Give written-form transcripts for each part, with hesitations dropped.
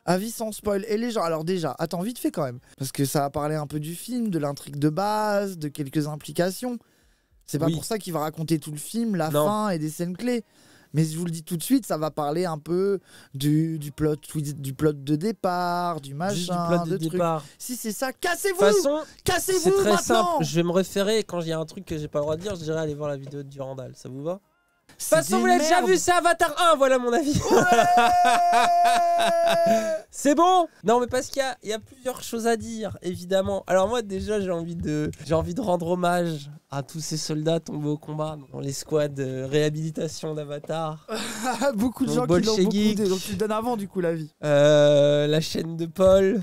Avis sans spoil. Et les gens, alors déjà, attends vite fait quand même. Parce que ça va parler un peu du film, de l'intrigue de base, de quelques implications. C'est pas pour ça qu'il va raconter tout le film, la fin et des scènes clés. Mais je vous le dis tout de suite, ça va parler un peu du plot de départ, du machin, juste du plot de départ. Si c'est ça, cassez-vous. De toute façon, cassez-vous c'est très maintenant. simple. Je vais me référer, quand il y a un truc que j'ai pas le droit de dire, je dirais aller voir la vidéo de Durandal. Ça vous va? De toute façon, vous l'avez déjà vu, c'est Avatar 1, voilà mon avis. C'est bon? Non, mais parce qu'il y a plusieurs choses à dire, évidemment. Alors moi, déjà, j'ai envie de rendre hommage à tous ces soldats tombés au combat dans les squads de réhabilitation d'Avatar. Beaucoup de gens qui l'ont beaucoup donc tu donnes avant, du coup, la vie. La chaîne de Paul.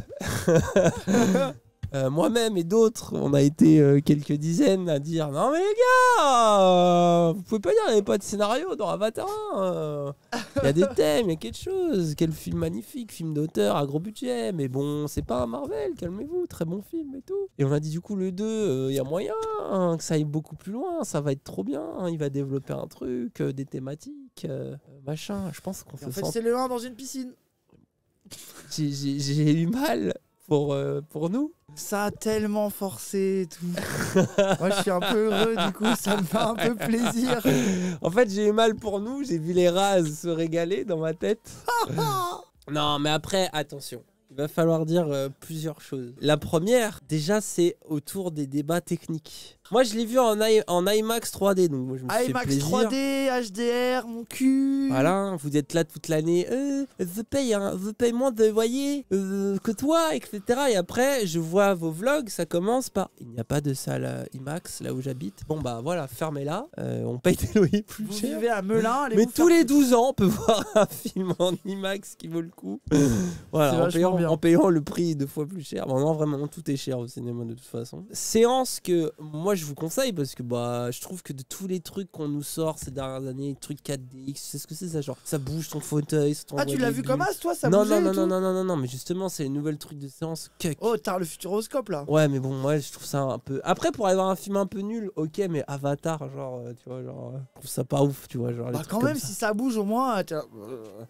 Moi-même et d'autres, on a été quelques dizaines à dire non mais les gars, vous pouvez pas dire qu'il n'y avait pas de scénario dans Avatar 1. Il y a des thèmes, il y a quelque chose. Quel film magnifique, film d'auteur à gros budget, mais bon, c'est pas un Marvel, calmez-vous, très bon film et tout. Et on a dit du coup le 2, il y a moyen que ça aille beaucoup plus loin, ça va être trop bien, il va développer un truc, des thématiques, machin. Je pense qu'on fait ça. En fait, c'est le 1 dans une piscine. J'ai eu mal pour nous. Ça a tellement forcé et tout. Moi, je suis un peu heureux, du coup, ça me fait un peu plaisir. En fait, j'ai eu mal pour nous, j'ai vu les rases se régaler dans ma tête. Non, mais après, attention. Il va falloir dire plusieurs choses. La première, déjà, c'est autour des débats techniques. Moi, je l'ai vu en IMAX 3D, donc moi, je me suis fait plaisir. IMAX 3D, HDR, mon cul. Voilà, vous êtes là toute l'année. Je paye moins de loyer que toi, etc. Et après, je vois vos vlogs, ça commence par il n'y a pas de salle IMAX là où j'habite. Bon, bah voilà, fermez-la. On paye des loyers plus chers. Vous vivez à Melun. Mais tous les 12 ans, on peut voir un film en IMAX qui vaut le coup. Voilà, en payant le prix 2 fois plus cher. Bon, non, vraiment, tout est cher au cinéma de toute façon. Séance que moi je vous conseille parce que bah je trouve que de tous les trucs qu'on nous sort ces dernières années, les trucs 4DX, c'est ce que c'est ça, genre ça bouge ton fauteuil, tu l'as vu comme as toi, ça non, bougeait non, mais justement c'est les nouvelles trucs de séance. Oh, t'as le futuroscope là. Ouais, mais bon, moi je trouve ça un peu. Après, pour avoir un film un peu nul, ok, mais Avatar, genre, tu vois, genre, je trouve ça pas ouf, tu vois, genre. Bah quand même, si ça bouge au moins.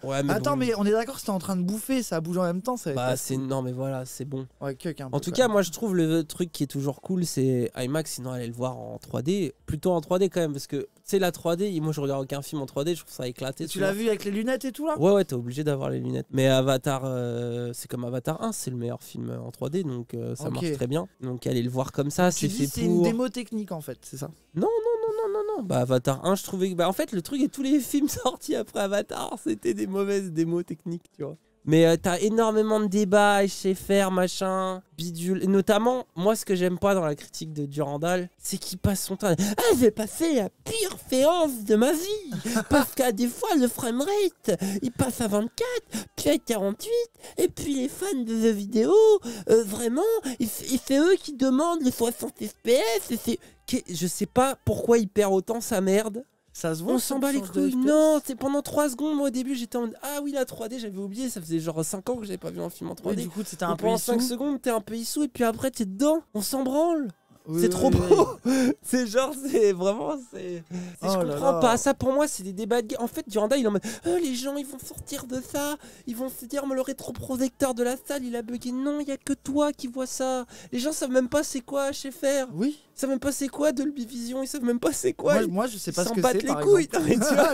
Ouais, mais attends, mais on est d'accord, si t'es en train de bouffer, ça bouge en même temps, ça. Bah c'est non, mais voilà, c'est bon. Ouais, en tout cas, moi je trouve le truc qui est toujours cool, c'est IMAX. Sinon, allez le voir en 3D, plutôt en 3D quand même, parce que tu sais la 3D, moi je regarde aucun film en 3D, je trouve ça éclaté. Tu l'as vu avec les lunettes et tout là? Ouais, t'es obligé d'avoir les lunettes. Mais Avatar, c'est comme Avatar 1, c'est le meilleur film en 3D, donc ça marche très bien. Donc allez le voir comme ça, c'est fait pour. C'est une démo technique en fait, c'est ça? Non. Bah Avatar 1, je trouvais que en fait le truc et tous les films sortis après Avatar, c'était des mauvaises démos techniques, tu vois. Mais t'as énormément de débats, je sais faire, machin, bidule. Et notamment, moi, ce que j'aime pas dans la critique de Durandal, c'est qu'il passe son temps à dire « Ah, j'ai passé la pire séance de ma vie !» Parce qu'à des fois, le framerate, il passe à 24, puis à 48, et puis les fans de jeux vidéo, vraiment, c'est eux qui demandent les 60 FPS, et c'est... Je sais pas pourquoi il perd autant sa merde. Ça se voit, on s'en bat les couilles. Non, c'est pendant 3 secondes, moi au début j'étais en mode ah oui, la 3D, j'avais oublié, ça faisait genre 5 ans que j'avais pas vu un film en 3D. Oui, du coup, c'était un peu pendant issou. 5 secondes, t'es un peu issou et puis après t'es dedans, on s'en branle. C'est trop beau. C'est genre, c'est vraiment, je comprends pas. Ça pour moi, c'est des débats de guerre. En fait, Durandal, il est en mode les gens, ils vont sortir de ça. Ils vont se dire, mais le rétroprojecteur de la salle, il a bugué. Non, il y a que toi qui vois ça. Les gens savent même pas c'est quoi HFR. Oui. Ils savent même pas c'est quoi Dolby Vision. Ils savent même pas c'est quoi. Moi, je sais pas ce que c'est. Ils s'en battent les couilles.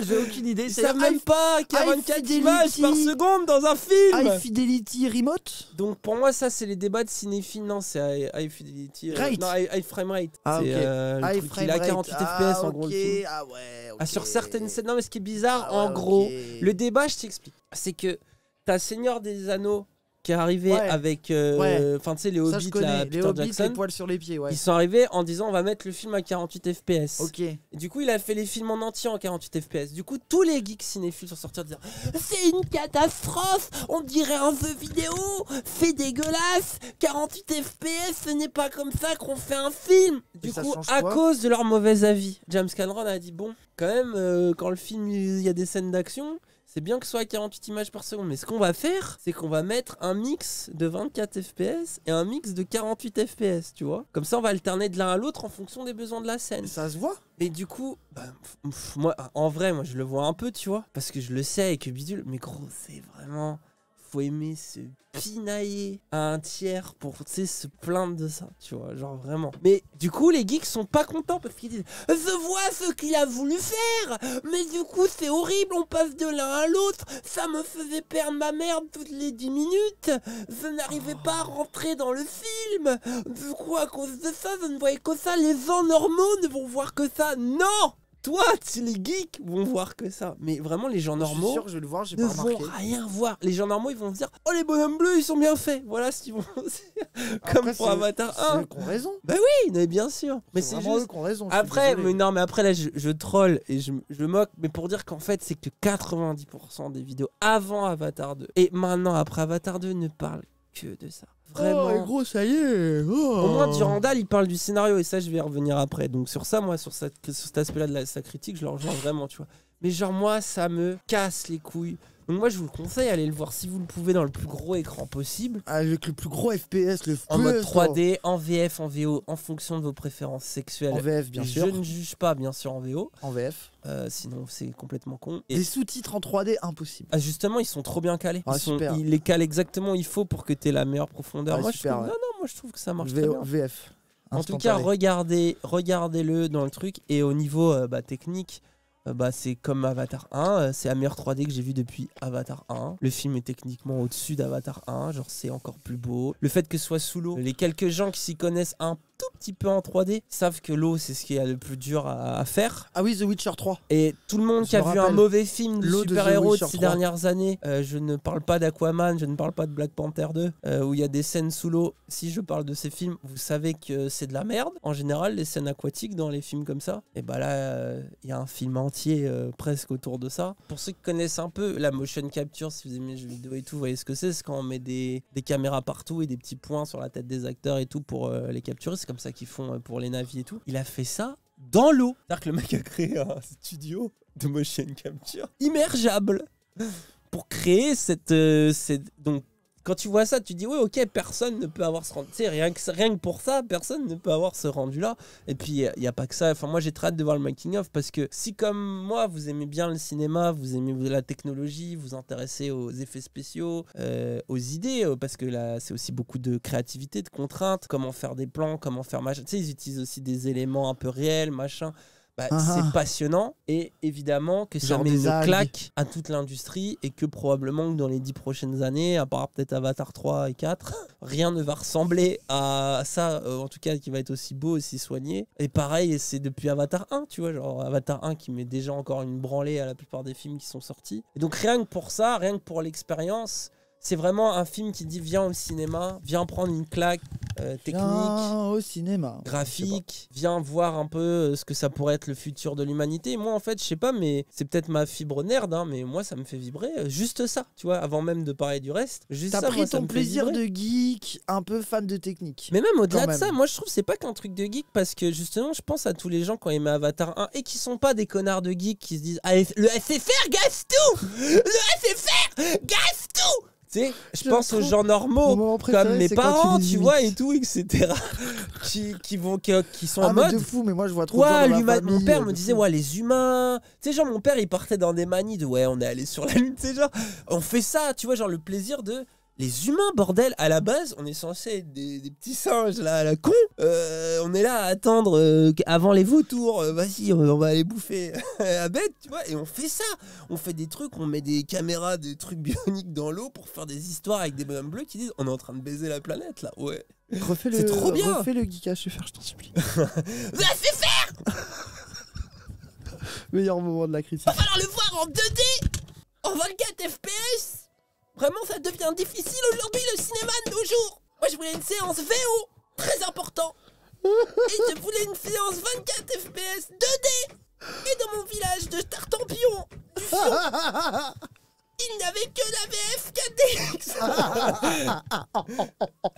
J'ai aucune idée. Ils savent même pas 44 images par seconde dans un film. High Fidelity Remote. Donc pour moi, ça, c'est les débats de cinéphiles. Non, c'est High Fidelity. Non, High Frame Rate. Il a 48 FPS en gros. Ah ouais. Sur certaines scènes. Non, mais ce qui est bizarre, en gros, le débat, je t'explique. C'est que t'as Seigneur des Anneaux qui est arrivé avec enfin tu sais les Hobbits là, Peter Jackson, les poils sur les pieds, ils sont arrivés en disant on va mettre le film à 48 FPS. Et du coup il a fait les films en entier en 48 FPS. Du coup tous les geeks cinéphiles sont sortis en disant c'est une catastrophe, on dirait un jeu vidéo, c'est dégueulasse, 48 FPS, ce n'est pas comme ça qu'on fait un film. Du coup à cause de leur mauvais avis, James Cameron a dit bon quand même quand le film il y a des scènes d'action, c'est bien que ce soit à 48 images par seconde, mais ce qu'on va faire, c'est qu'on va mettre un mix de 24 FPS et un mix de 48 FPS, tu vois. Comme ça, on va alterner de l'un à l'autre en fonction des besoins de la scène. Ça se voit. Et du coup, moi, en vrai, moi, je le vois un peu, tu vois, parce que je le sais et que bidule, mais gros, c'est vraiment... faut aimer se pinailler à un tiers pour, tu sais, se plaindre de ça, tu vois, genre vraiment. Mais du coup, les geeks sont pas contents parce qu'ils disent « Je vois ce qu'il a voulu faire, mais du coup, c'est horrible, on passe de l'un à l'autre, ça me faisait perdre ma merde toutes les 10 minutes, je n'arrivais pas à rentrer dans le film, du coup, à cause de ça, je ne voyais que ça, les gens normaux ne vont voir que ça. Non !» Toi, les geeks vont voir que ça. Mais vraiment, les gens normaux. Je suis sûr que je vais le voir, j'ai ne pas remarqué. vont rien voir. Les gens normaux, ils vont se dire oh, les bonhommes bleus, ils sont bien faits. Voilà ce qu'ils vont dire. Comme Après, pour Avatar 1. C'est eux qui ont raison. Bah oui, mais bien sûr. Mais c'est vraiment juste. eux qui ont raison. Après, mais non, mais après, là, je troll et je moque. Mais pour dire qu'en fait, c'est que 90% des vidéos avant Avatar 2 et maintenant après Avatar 2 ne parlent que de ça. Vraiment. Oh, gros, ça y est. Oh. Au moins, Durandal, il parle du scénario et ça, je vais y revenir après. Donc, sur ça, moi, sur cet aspect-là de sa critique, je le rejoins vraiment, tu vois. Mais genre, moi, ça me casse les couilles. Donc, moi, je vous le conseille, allez le voir si vous le pouvez dans le plus gros écran possible. Avec le plus gros FPS, en mode 3D, en VF, en VO, en fonction de vos préférences sexuelles. En VF, bien sûr. Je ne juge pas, bien sûr, en VO. En VF. Sinon, c'est complètement con. Et les sous-titres en 3D, impossible. Ah, justement, ils sont trop bien calés. Ah, Ils les calent exactement où il faut pour que tu aies la meilleure profondeur. Ah, moi, super, je trouve, moi, je trouve que ça marche très bien. VF. En tout cas, regardez-le dans le truc. Et au niveau technique, c'est comme Avatar 1. C'est la meilleure 3D que j'ai vue depuis Avatar 1. Le film est techniquement au-dessus d'Avatar 1. Genre, c'est encore plus beau. Le fait que ce soit sous l'eau, les quelques gens qui s'y connaissent un tout petit peu en 3D savent que l'eau, c'est ce qui est le plus dur à faire. Ah oui, The Witcher 3. Et tout le monde qui a vu un mauvais film de super-héros de ces dernières années, je ne parle pas d'Aquaman, je ne parle pas de Black Panther 2, où il y a des scènes sous l'eau. Si je parle de ces films, vous savez que c'est de la merde. En général, les scènes aquatiques dans les films comme ça, et bah là, il y a un film entier presque autour de ça. Pour ceux qui connaissent un peu la motion capture, si vous aimez les jeux vidéo et tout, vous voyez ce que c'est quand on met des caméras partout et des petits points sur la tête des acteurs et tout pour les capturer. C'est comme ça qu'ils font pour les navis et tout. Il a fait ça dans l'eau. C'est-à-dire que le mec a créé un studio de motion capture immergeable pour créer cette donc quand tu vois ça, tu dis oui, ok, personne ne peut avoir ce rendu. Tu sais, rien que pour ça, personne ne peut avoir ce rendu-là. Et puis, il n'y a pas que ça. Enfin, moi, j'ai très hâte de voir le making-of parce que si, comme moi, vous aimez bien le cinéma, vous aimez la technologie, vous intéressez aux effets spéciaux, aux idées, parce que là, c'est aussi beaucoup de créativité, de contraintes, comment faire des plans, comment faire machin. Tu sais, ils utilisent aussi des éléments un peu réels, machin. C'est passionnant et évidemment que ça met une claque à toute l'industrie et que probablement que dans les 10 prochaines années, à part peut-être Avatar 3 et 4, rien ne va ressembler à ça, en tout cas qui va être aussi beau, aussi soigné. Et pareil, c'est depuis Avatar 1, tu vois, genre Avatar 1 qui met déjà encore une branlée à la plupart des films qui sont sortis. Et donc rien que pour ça, rien que pour l'expérience, c'est vraiment un film qui dit viens au cinéma, viens prendre une claque technique, viens au cinéma, graphique, viens voir un peu ce que ça pourrait être le futur de l'humanité. Moi en fait, je sais pas, mais c'est peut-être ma fibre nerd, hein, mais moi ça me fait vibrer juste ça, tu vois, avant même de parler du reste. Juste t'as ça, pris moi, ton plaisir de geek, un peu fan de technique. Mais même au-delà de ça, moi je trouve que c'est pas qu'un truc de geek parce que justement, je pense à tous les gens qui ont aimé Avatar 1 et qui sont pas des connards de geeks qui se disent ah, le SFR gasse tout, le SFR gasse tout. Tu sais, je pense aux gens normaux comme mes parents, tu vois, et tout, etc. qui sont en mode de fou, mais moi je vois trop ça dans ma famille, mon père me disait ouais, les humains, tu sais, genre mon père il partait dans des manies de ouais, on est allé sur la lune, tu sais, genre on fait ça, tu vois, genre le plaisir de les humains, bordel, à la base, on est censé être des petits singes là, à la con. On est là à attendre avant les vautours. Vas-y, on va aller bouffer à bête, tu vois. Et on fait ça. On fait des trucs, on met des caméras, des trucs bioniques dans l'eau pour faire des histoires avec des bonhommes bleus qui disent on est en train de baiser la planète là. Ouais. C'est trop bien. Refais le geek HFR, je t'en supplie. Va faire Meilleur moment de la critique. Va falloir le voir en 2D, en 24 FPS. Vraiment, ça devient difficile aujourd'hui, le cinéma de nos jours. Moi, je voulais une séance VO, très important. Et je voulais une séance 24 FPS 2D. Et dans mon village de Tartampion, du Fion, il n'y avait que la VF 4DX.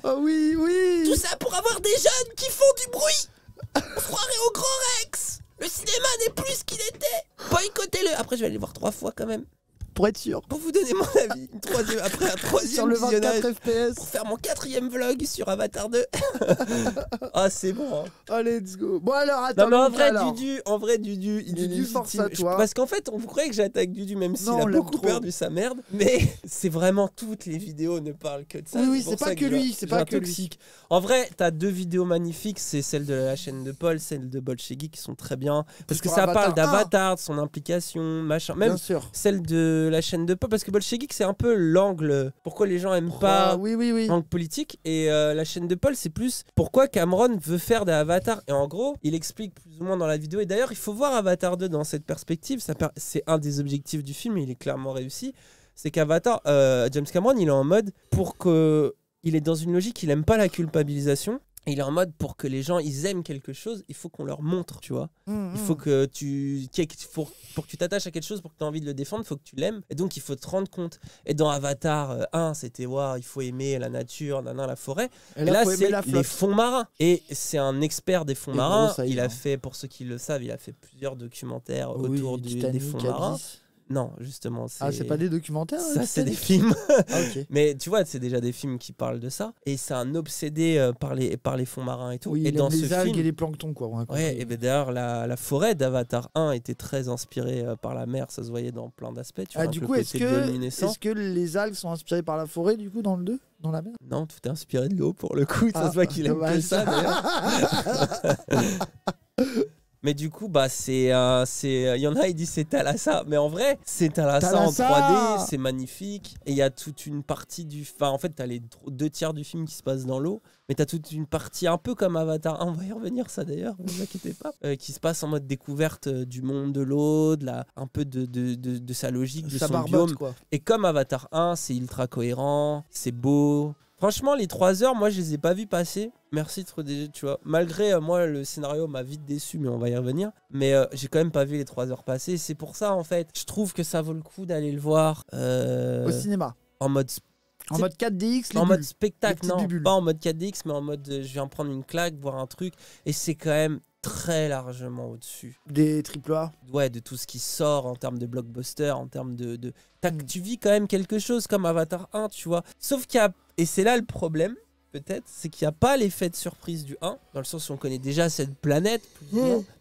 Oh oui, oui. Tout ça pour avoir des jeunes qui font du bruit. On se croirait au Grand Rex. Le cinéma n'est plus ce qu'il était. Boycottez-le. Après, je vais aller le voir 3 fois quand même. pour être sûr. Pour vous donner mon avis, après un troisième Sur le 24 visionnage, FPS. pour faire mon 4e vlog sur Avatar 2. Ah, c'est bon. Hein. Oh, let's go. Bon, alors, attends. Non, mais en vrai, Dudu, il est Dudu, force à toi. Parce qu'en fait, on croyait que j'attaque Dudu, même s'il Non, a on l'aime beaucoup trop. perdu sa merde. Mais c'est vraiment toutes les vidéos ne parlent que de ça. Oui, pour c'est ça pas que lui, c'est pas que lui. Toxique. En vrai, t'as 2 vidéos magnifiques, c'est celle de la chaîne de Paul, celle de Bolshevik qui sont très bien. Parce que ça parle d'Avatar, de son implication, machin. Même celle de la chaîne de Paul, parce que Bolshevik, c'est un peu l'angle. Pourquoi les gens aiment pas l'angle politique. Et la chaîne de Paul, c'est plus pourquoi Cameron veut faire des avatars. Et en gros, il explique plus ou moins dans la vidéo. Et d'ailleurs, il faut voir Avatar 2 dans cette perspective. C'est un des objectifs du film, et il est clairement réussi. C'est qu'Avatar, James Cameron, il est en mode pour que. Il est dans une logique, il aime pas la culpabilisation. Il est en mode pour que les gens ils aiment quelque chose, il faut qu'on leur montre, tu vois. Il faut que pour que tu t'attaches à quelque chose, pour que tu aies envie de le défendre, il faut que tu l'aimes. Et donc il faut te rendre compte. Et dans Avatar 1, c'était waouh, il faut aimer la nature, la forêt. Et là, c'est les fonds marins. Et c'est un expert des fonds marins. Il a fait, pour ceux qui le savent, il a fait plusieurs documentaires autour des fonds marins. Non, justement. Ah, c'est pas des documentaires? Ça, c'est des films. Ah, okay. Mais tu vois, c'est déjà des films qui parlent de ça. Et c'est un obsédé par les fonds marins et tout. Oui, et dans les algues et les planctons, quoi. Ouais, et ben d'ailleurs, la forêt d'Avatar 1 était très inspirée par la mer. Ça se voyait dans plein d'aspects. Du coup, est-ce que les algues sont inspirées par la forêt, du coup, dans le 2? Dans la mer? Non, tout est inspiré de l'eau, pour le coup. Ça se voit qu'il aime que ça, d'ailleurs. Mais du coup, bah, il y en a, ils disent c'est Thalassa. Mais en vrai, c'est Thalassa en 3D, c'est magnifique. Et il y a toute une partie en fait, t'as les 2 tiers du film qui se passe dans l'eau. Mais t'as toute une partie un peu comme Avatar 1, on va y revenir ça d'ailleurs, ne vous inquiétez pas, qui se passe en mode découverte du monde de l'eau, un peu de sa logique, de son biome. Quoi. Et comme Avatar 1, c'est ultra cohérent, c'est beau. Franchement, les 3 heures, moi, je les ai pas vues passer. Merci, TroDG, tu vois. Malgré, moi, le scénario m'a vite déçu, mais on va y revenir. Mais j'ai quand même pas vu les 3 heures passer. C'est pour ça, en fait, je trouve que ça vaut le coup d'aller le voir. Au cinéma. En mode 4DX, en mode spectacle, non, pas en mode 4DX, mais en mode je viens prendre une claque, voir un truc. Et c'est quand même très largement au-dessus. Des AAA? Ouais, de tout ce qui sort en termes de blockbuster, en termes de... Tu vis quand même quelque chose comme Avatar 1, tu vois. Sauf qu'il y a... Et c'est là le problème, peut-être, c'est qu'il n'y a pas l'effet de surprise du 1, dans le sens où on connaît déjà cette planète,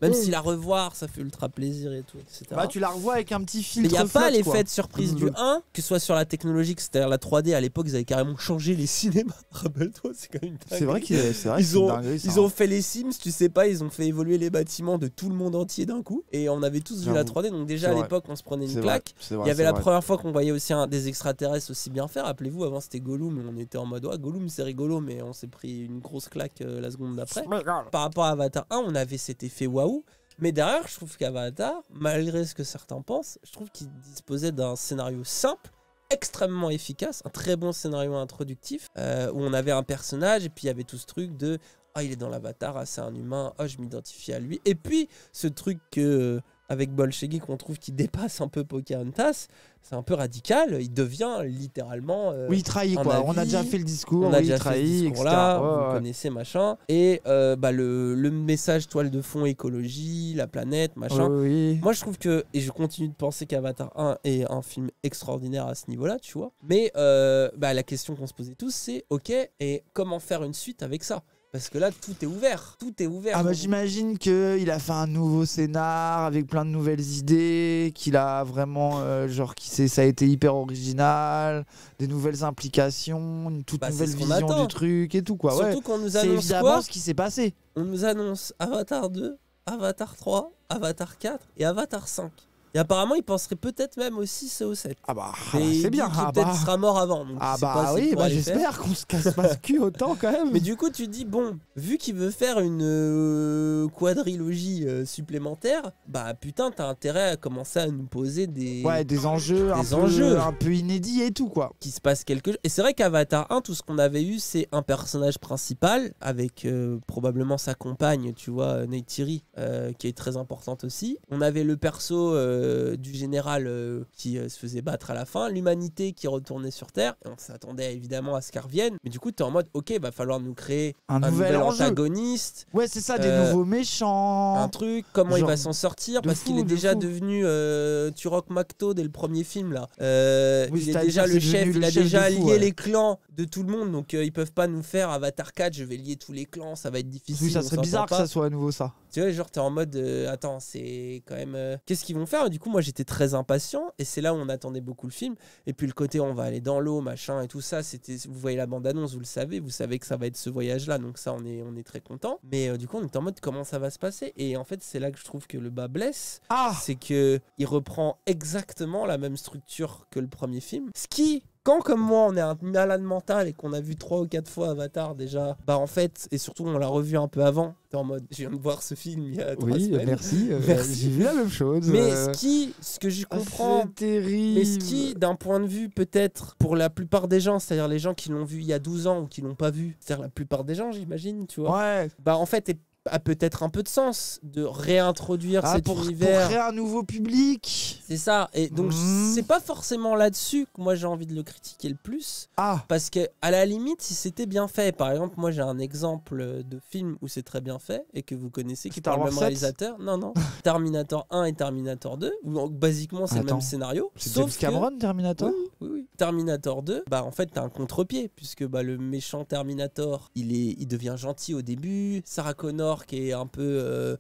même si la revoir, ça fait ultra plaisir et tout, etc. Bah, tu la revois avec un petit filtre. Mais il n'y a pas l'effet de surprise du 1, que ce soit sur la technologie, c'est-à-dire la 3D, à l'époque, ils avaient carrément changé les cinémas. Rappelle-toi, c'est quand même dingue. C'est vrai que c'est dingue. Ils ont fait les Sims, tu sais pas, ils ont fait évoluer les bâtiments de tout le monde entier d'un coup, et on avait tous vu la 3D, donc déjà à l'époque, on se prenait une claque. Il y avait la première fois qu'on voyait aussi des extraterrestres aussi bien faire. Rappelez-vous, avant c'était Gollum, on était en mode, Gollum c'est rigolo, mais on s'est pris une grosse claque la seconde d'après. Par rapport à Avatar 1, on avait cet effet waouh. Mais derrière, je trouve qu'Avatar, malgré ce que certains pensent, je trouve qu'il disposait d'un scénario simple, extrêmement efficace, un très bon scénario introductif, où on avait un personnage et puis il y avait tout ce truc de il est dans l'Avatar, c'est un humain, je m'identifie à lui. Et puis ce truc avec Bolshevik, on trouve qu'il dépasse un peu Pocahontas. C'est un peu radical, il devient littéralement oui, il trahit quoi, on a déjà fait le discours, on a déjà fait ce discours-là, vous connaissez machin. Et le message toile de fond, écologie, la planète, machin. Moi je trouve que, et je continue de penser qu'Avatar 1 est un film extraordinaire à ce niveau-là, tu vois. Mais la question qu'on se posait tous, c'est ok, et comment faire une suite avec ça ? Parce que là, tout est ouvert. Tout est ouvert. Ah bah j'imagine qu'il a fait un nouveau scénar avec plein de nouvelles idées, qu'il a vraiment, ça a été hyper original, des nouvelles implications, une toute nouvelle vision du truc et tout quoi. Surtout qu'on nous annonce c'est évidemment ce qui s'est passé. On nous annonce Avatar 2, Avatar 3, Avatar 4 et Avatar 5. Et apparemment, il penserait peut-être même aussi CO7. Ah bah, c'est bien. Peut-être sera mort avant. Donc j'espère qu'on se casse pas le cul autant quand même. Mais du coup, tu dis, bon, vu qu'il veut faire une quadrilogie supplémentaire, bah putain, t'as intérêt à commencer à nous poser des enjeux un peu inédits et tout quoi. Qu'il se passe quelque chose. Et c'est vrai qu'Avatar 1, tout ce qu'on avait eu, c'est un personnage principal avec probablement sa compagne, tu vois, Neytiri, qui est très importante aussi. On avait le perso du général qui se faisait battre à la fin, l'humanité qui retournait sur Terre, et on s'attendait évidemment à ce qu'elle revienne, mais du coup t'es en mode ok, va falloir nous créer un nouvel antagoniste. Ouais, c'est ça, des nouveaux méchants. Un truc, comment il va s'en sortir, parce qu'il est déjà devenu Turok Makto dès le premier film là. Il est déjà le chef, il a déjà lié les clans de tout le monde, donc ils peuvent pas nous faire Avatar 4, je vais lier tous les clans, ça va être difficile. Oui, ça serait bizarre que ça soit à nouveau ça. Tu vois, genre t'es en mode attends, c'est quand même qu'est-ce qu'ils vont faire? Et du coup moi j'étais très impatient et c'est là où on attendait beaucoup le film. Et puis le côté on va aller dans l'eau machin et tout ça, c'était, vous voyez la bande annonce, vous savez que ça va être ce voyage là, donc ça on est très content. Mais du coup on est en mode comment ça va se passer? Et en fait c'est là que je trouve que le bas blesse, c'est que il reprend exactement la même structure que le premier film, ce qui quand comme moi on est un malade mental et qu'on a vu 3 ou 4 fois Avatar déjà, bah en fait, et surtout on l'a revu un peu avant, t'es en mode je viens de voir ce film il y a 3 semaines. Merci. J'ai vu la même chose. Mais ce que je comprends, c'est terrible. mais ce qui d'un point de vue peut-être pour la plupart des gens, c'est-à-dire les gens qui l'ont vu il y a 12 ans ou qui l'ont pas vu, c'est-à-dire la plupart des gens j'imagine, tu vois. Ouais. Bah en fait a peut-être un peu de sens de réintroduire cet univers. Pour créer un nouveau public. C'est ça. Et donc, c'est pas forcément là-dessus que moi j'ai envie de le critiquer le plus. Parce que, à la limite, si c'était bien fait, par exemple, moi j'ai un exemple de film où c'est très bien fait et que vous connaissez, qui est par le même réalisateur. Non. Terminator 1 et Terminator 2, où basiquement c'est le même scénario. C'est James Cameron, Terminator ? Oui. Terminator 2, bah en fait, t'as un contre-pied, puisque bah, le méchant Terminator, il devient gentil au début. Sarah Connor, qui est un peu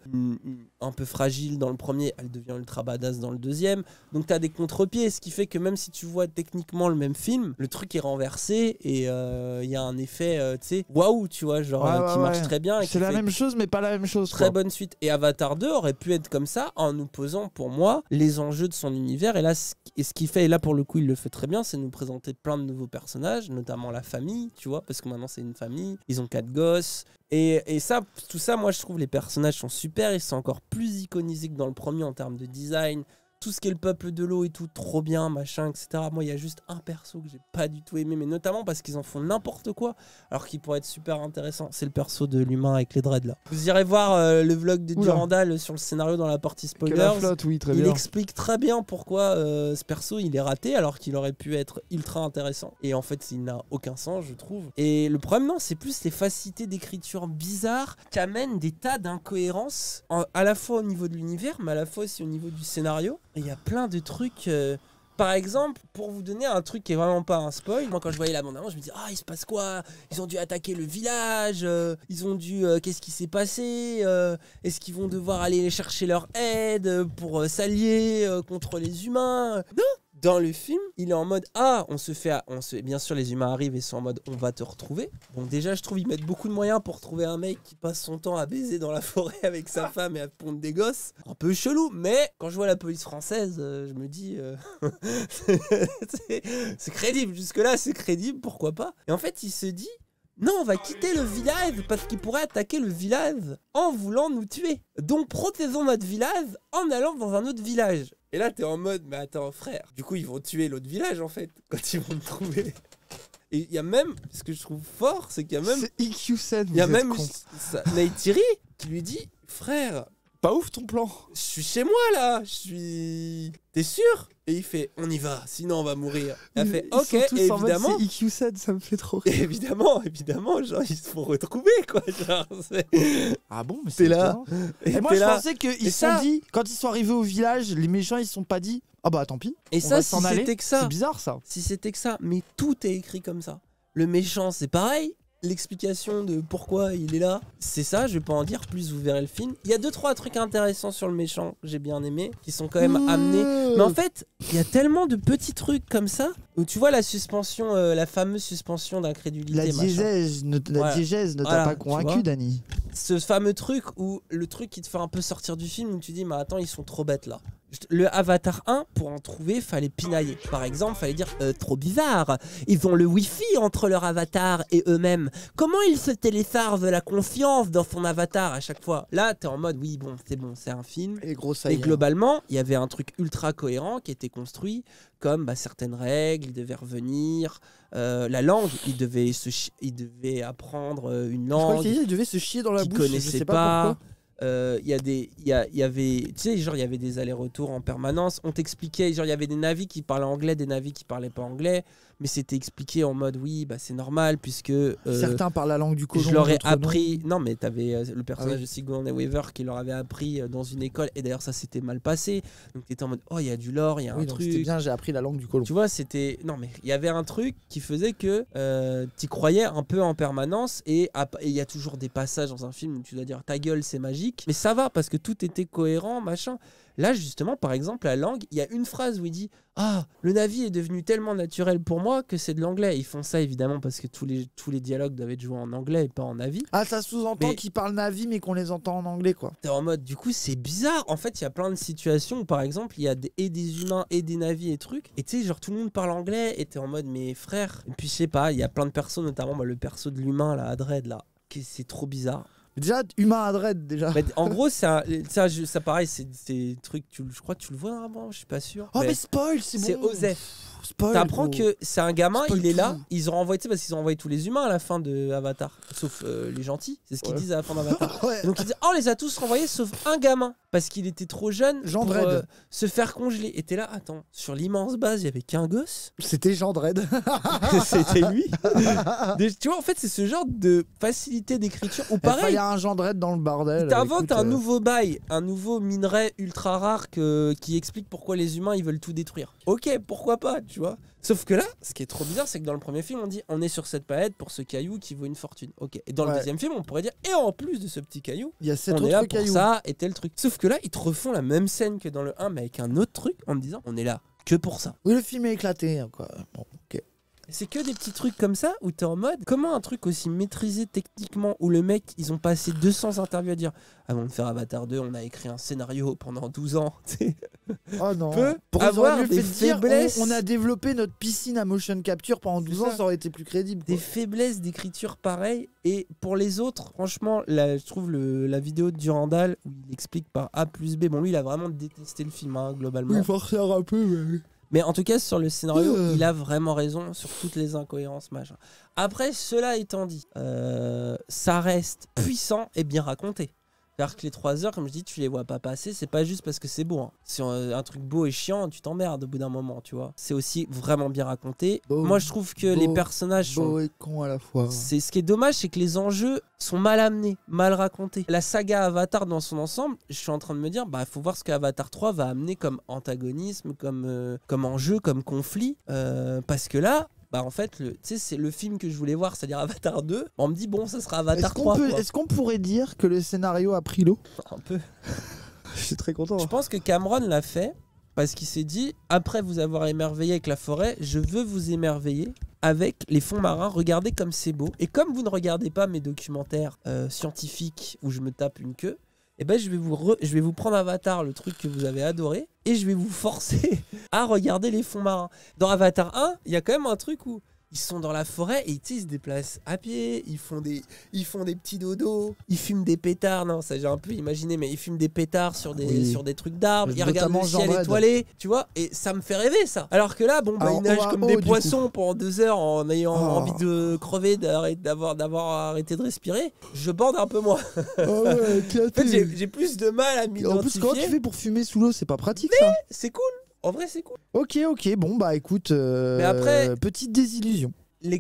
fragile dans le premier, elle devient ultra badass dans le deuxième. Donc t'as des contre-pieds, ce qui fait que même si tu vois techniquement le même film, le truc est renversé et il y a un effet, tu sais, waouh, tu vois, genre qui marche très bien. C'est la même chose, mais pas la même chose. Très bonne suite. Et Avatar 2 aurait pu être comme ça en nous posant, pour moi, les enjeux de son univers. Et là, ce qu'il fait, et là pour le coup, il le fait très bien, c'est nous présenter plein de nouveaux personnages, notamment la famille, tu vois, parce que maintenant c'est une famille, ils ont 4 gosses. Et ça, tout ça, moi je trouve les personnages sont super, ils sont encore plus iconisés que dans le premier en termes de design. Tout ce qui est le peuple de l'eau et tout, trop bien, machin, etc. Moi, il y a juste un perso que j'ai pas du tout aimé, mais notamment parce qu'ils en font n'importe quoi, alors qu'il pourrait être super intéressant. C'est le perso de l'humain avec les dreads là. Vous irez voir le vlog de Durandal sur le scénario dans la partie spoilers. Il explique très bien pourquoi ce perso il est raté, alors qu'il aurait pu être ultra intéressant. Et en fait, il n'a aucun sens, je trouve. Et le problème, non, c'est plus les facilités d'écriture bizarres qui amènent des tas d'incohérences, à la fois au niveau de l'univers, mais à la fois aussi au niveau du scénario. Il y a plein de trucs. Par exemple, pour vous donner un truc qui est vraiment pas un spoil, moi quand je voyais la bande-annonce, je me dis il se passe quoi? Ils ont dû attaquer le village, ils ont dû qu'est-ce qui s'est passé? Est-ce qu'ils vont devoir aller chercher leur aide pour s'allier contre les humains? Non. Dans le film, il est en mode bien sûr les humains arrivent et sont en mode on va te retrouver. Bon déjà je trouve ils mettent beaucoup de moyens pour trouver un mec qui passe son temps à baiser dans la forêt avec sa femme et à pondre des gosses. Un peu chelou, mais quand je vois la police française, je me dis c'est crédible, jusque là c'est crédible, pourquoi pas. Et en fait il se dit non, on va quitter le village parce qu'ils pourraient attaquer le village en voulant nous tuer. Donc protégeons notre village en allant dans un autre village. Et là, t'es en mode, mais attends, frère. Du coup, ils vont tuer l'autre village, en fait, quand ils vont me trouver. Et il y a même, ce que je trouve fort, c'est qu'il y a même... C'est EQ7, il y a même Neytiri qui lui dit, frère... Pas ouf ton plan. Je suis chez moi, là. T'es sûr? Et il fait, on y va, sinon on va mourir. Et elle fait, ok, et évidemment... C'est EQ7, ça me fait trop rire. Évidemment, genre, ils se font retrouver, quoi. Genre, ah bon, mais c'est là. Et moi, je pensais qu'ils se sont dit, quand ils sont arrivés au village, les méchants, ils se sont pas dit, ah bah tant pis. Et ça, si c'était que ça. C'est bizarre, ça. Si c'était que ça, mais tout est écrit comme ça. Le méchant, c'est pareil. L'explication de pourquoi il est là, c'est ça, je vais pas en dire plus, vous verrez le film. Il y a 2-3 trucs intéressants sur le méchant que j'ai bien aimé, qui sont quand même amenés. Mais en fait, il y a tellement de petits trucs comme ça, où tu vois la suspension, la fameuse suspension d'incrédulité. La diégèse ne t'a pas convaincu, Dany. Ce fameux truc où le truc qui te fait un peu sortir du film, où tu dis, mais attends, ils sont trop bêtes là. Le Avatar 1, pour en trouver, fallait pinailler. Par exemple, fallait dire trop bizarre. Ils ont le wifi entre leur avatar et eux-mêmes. Comment ils se téléchargent la confiance dans son avatar à chaque fois? Là, t'es en mode oui, bon, c'est un film. Et globalement, il y avait un truc ultra cohérent qui était construit, comme certaines règles, il devait revenir. La langue, il devait apprendre une langue. Il devait se chier dans la bouche. Connaissait pas. y avait, tu sais, genre il y avait des allers-retours en permanence. On t'expliquait, genre il y avait des navires qui parlaient anglais, des navires qui parlaient pas anglais, mais c'était expliqué en mode oui, bah c'est normal puisque certains parlent la langue du colon. Je leur ai appris. Non, mais t'avais le personnage de Sigourney Weaver qui leur avait appris dans une école, et d'ailleurs ça s'était mal passé. Donc t'étais en mode oh il y a du lore, il y a un truc. C'était bien, j'ai appris la langue du colon. Tu vois, c'était non mais il y avait un truc qui faisait que t'y croyais un peu en permanence, et il y a toujours des passages dans un film où tu dois dire ta gueule c'est magique, mais ça va parce que tout était cohérent machin. Là justement par exemple la langue, il y a une phrase où il dit ah le Navi est devenu tellement naturel pour moi que c'est de l'anglais. Ils font ça évidemment parce que tous les dialogues doivent être joués en anglais et pas en Navi. Ah ça sous-entend qu'ils parlent Navi mais qu'on les entend en anglais quoi. T'es en mode du coup c'est bizarre. En fait il y a plein de situations où par exemple il y a des humains et des Navis et trucs, et tu sais genre tout le monde parle anglais et t'es en mode mais frère. Et puis je sais pas, il y a plein de persos, notamment le perso de l'humain là, Adred là, c'est trop bizarre. Déjà, humain à dread, déjà. Mais en gros, ça pareil, c'est des trucs, je crois que tu le vois normalement, je suis pas sûr. Oh, mais spoil, c'est bon. C'est Osef. Spoil. T'apprends que c'est un gamin, spoil il est tout. là. Ils ont renvoyé, parce qu'ils ont envoyé tous les humains à la fin de Avatar, sauf les gentils. C'est ce qu'ils disent à la fin d'Avatar. Donc ils disent, oh, on les a tous renvoyés sauf un gamin, parce qu'il était trop jeune Jean pour Dredd. se faire congeler. Et t'es là, attends, sur l'immense base, il y avait qu'un gosse. C'était Jean Dredd. C'était lui. Tu vois, en fait, c'est ce genre de facilité d'écriture où pareil. Il y a un Jean Dredd dans le bordel. Il t'invente un nouveau bail, un nouveau minerai ultra rare qui explique pourquoi les humains ils veulent tout détruire. Ok, pourquoi pas, tu vois. Sauf que là, ce qui est trop bizarre, c'est que dans le premier film, on dit on est sur cette planète pour ce caillou qui vaut une fortune. Ok. Et dans le deuxième film, on pourrait dire et en plus de ce petit caillou, il y a cet on autre est là caillou. pour ça et tel truc. Sauf que là, ils te refont la même scène que dans le 1, mais avec un autre truc en me disant on est là que pour ça. Oui, le film est éclaté, hein, quoi. Bon, ok. C'est que des petits trucs comme ça où t'es en mode comment un truc aussi maîtrisé techniquement où le mec ils ont passé 200 interviews à dire avant de faire Avatar 2 on a écrit un scénario pendant 12 ans. Oh non. Peut avoir avoir des des faiblesses. On a développé notre piscine à motion capture pendant 12 ans, ça aurait été plus crédible. Des faiblesses d'écriture pareilles. Et pour les autres, franchement, là, je trouve la vidéo de Durandal où il explique par A plus B. Bon, lui, il a vraiment détesté le film, hein, globalement. Oui, forcément un peu, mais... Mais en tout cas, sur le scénario, il a vraiment raison sur toutes les incohérences, machin. Après, cela étant dit, ça reste puissant et bien raconté. C'est-à-dire que les 3 heures, comme je dis, tu les vois pas passer, c'est pas juste parce que c'est beau. Hein. Si un truc beau et chiant, tu t'emmerdes au bout d'un moment, tu vois. C'est aussi vraiment bien raconté. Moi, je trouve que les personnages sont... beau et con à la fois. Ce qui est dommage, c'est que les enjeux sont mal amenés, mal racontés. La saga Avatar dans son ensemble, je suis en train de me dire, bah, faut voir ce que Avatar 3 va amener comme antagonisme, comme enjeu, comme conflit. Parce que là... Bah en fait, c'est le film que je voulais voir, c'est-à-dire Avatar 2. On me dit, bon, ça sera Avatar 3. Est-ce qu'on pourrait dire que le scénario a pris l'eau? Un peu. Je suis très content. Je pense que Cameron l'a fait parce qu'il s'est dit, après vous avoir émerveillé avec la forêt, je veux vous émerveiller avec les fonds marins. Regardez comme c'est beau. Et comme vous ne regardez pas mes documentaires scientifiques où je me tape une queue, eh ben je vais vous prendre Avatar, le truc que vous avez adoré, et je vais vous forcer à regarder les fonds marins. Dans Avatar 1, il y a quand même un truc où ils sont dans la forêt et ils se déplacent à pied, ils font des petits dodos, ils fument des pétards, non ça j'ai un peu imaginé, mais ils fument des pétards sur des trucs d'arbres, ils regardent le ciel étoilé, tu vois, et ça me fait rêver ça. Alors que là, bon, bah, ils nagent comme des poissons pendant 2 heures en ayant envie de crever, d'avoir arrêté de respirer, je bande un peu moins. Oh ouais, en fait, j'ai plus de mal à m'identifier. En plus, comment tu fais pour fumer sous l'eau? C'est pas pratique ça. C'est cool. En vrai, c'est cool. Ok, bon, bah écoute, mais après, petite désillusion.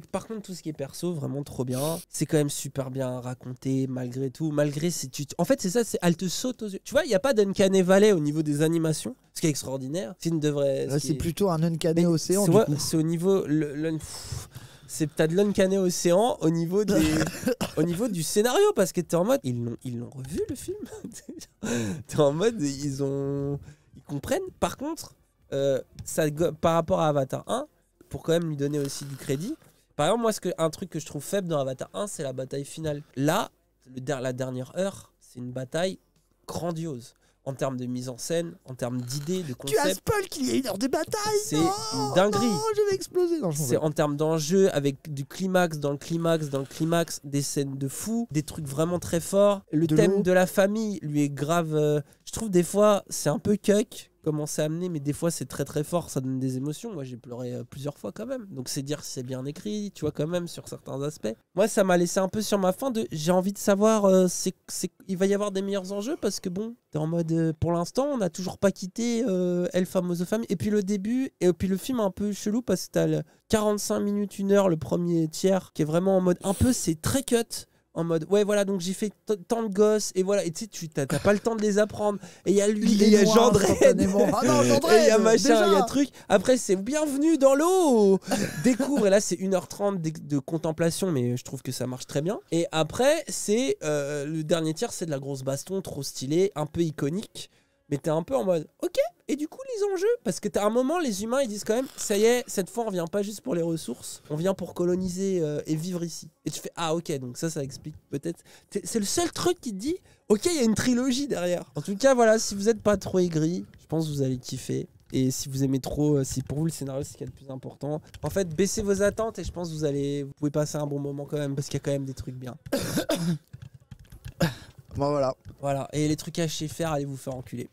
Par contre, tout ce qui est perso, vraiment trop bien. C'est quand même super bien raconté, malgré tout. Malgré en fait, c'est ça, elle te saute aux yeux. Tu vois, il n'y a pas d'Uncanny Valley au niveau des animations, ce qui est extraordinaire. C'est plutôt un Uncanny Océan. C'est au niveau. T'as de l'Uncanny Océan au niveau au niveau du scénario, parce que t'es en mode. Ils l'ont revu le film. T'es en mode. Ils comprennent. Par contre. Par rapport à Avatar 1, pour quand même lui donner aussi du crédit, par exemple, moi, un truc que je trouve faible dans Avatar 1, c'est la bataille finale. Là, la dernière heure, c'est une bataille grandiose. En termes de mise en scène, en termes d'idées, de concept. Tu as spoil qu'il y a 1 heure de bataille. C'est une dinguerie. Non, je vais exploser. C'est en termes d'enjeu, avec du climax dans le climax, des scènes de fou, des trucs vraiment très forts. Le thème de la famille, lui est grave... je trouve des fois, c'est un peu cuck comment c'est amené, mais des fois c'est très très fort, ça donne des émotions. Moi j'ai pleuré plusieurs fois quand même. Donc c'est dire si c'est bien écrit, tu vois, quand même, sur certains aspects. Moi ça m'a laissé un peu sur ma faim de j'ai envie de savoir il va y avoir des meilleurs enjeux parce que bon, t'es en mode pour l'instant on n'a toujours pas quitté El Famoso Family. Et puis le début, et puis le film est un peu chelou parce que t'as 45 minutes, 1 heure, le premier tiers, qui est vraiment en mode un peu c'est très cut. En mode, ouais, voilà, donc j'ai fait tant de gosses, et voilà, et tu sais, tu t'as pas le temps de les apprendre. Et il y a lui, et il y a Jandred, Ah non, Jandred, et il y a machin, il y a truc. Après, c'est bienvenue dans l'eau. Découvre, et là, c'est 1h30 de contemplation, mais je trouve que ça marche très bien. Et après, c'est le dernier tiers, c'est de la grosse baston, trop stylé, un peu iconique. Mais t'es un peu en mode, ok, et du coup les enjeux, parce que t'as un moment, les humains ils disent quand même, ça y est, cette fois on vient pas juste pour les ressources, on vient pour coloniser et vivre ici. Et tu fais, ah ok, donc ça explique peut-être. C'est le seul truc qui te dit, ok, il y a une trilogie derrière. En tout cas, voilà, si vous êtes pas trop aigri, je pense que vous allez kiffer. Et si vous aimez trop, si pour vous le scénario c'est ce qui est le plus important, en fait, baissez vos attentes et je pense que vous pouvez passer un bon moment quand même, parce qu'il y a quand même des trucs bien. Bon voilà. Voilà, et les trucs à chez faire, allez vous faire enculer.